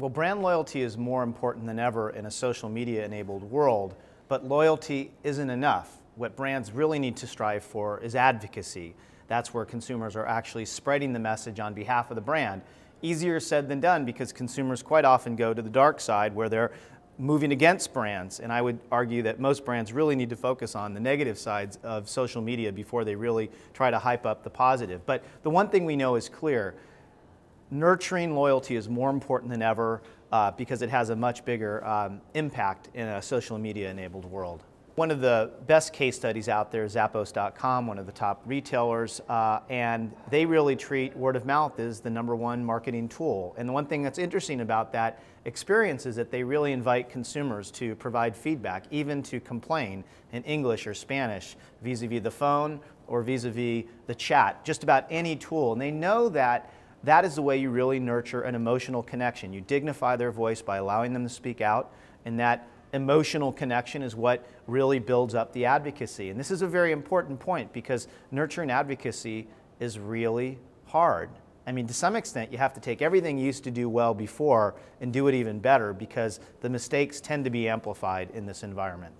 Well, brand loyalty is more important than ever in a social media enabled world, but loyalty isn't enough. What brands really need to strive for is advocacy. That's where consumers are actually spreading the message on behalf of the brand. Easier said than done, because consumers quite often go to the dark side where they're moving against brands, and I would argue that most brands really need to focus on the negative sides of social media before they really try to hype up the positive. But the one thing we know is clear: nurturing loyalty is more important than ever because it has a much bigger impact in a social media enabled world. One of the best case studies out there is Zappos.com, one of the top retailers, and they really treat word of mouth as the #1 marketing tool. And the one thing that's interesting about that experience is that they really invite consumers to provide feedback, even to complain in English or Spanish, vis-a-vis the phone or vis-a-vis the chat, just about any tool. And they know that that is the way you really nurture an emotional connection. You dignify their voice by allowing them to speak out, and that emotional connection is what really builds up the advocacy. And this is a very important point, because nurturing advocacy is really hard. I mean, to some extent, you have to take everything you used to do well before and do it even better, because the mistakes tend to be amplified in this environment.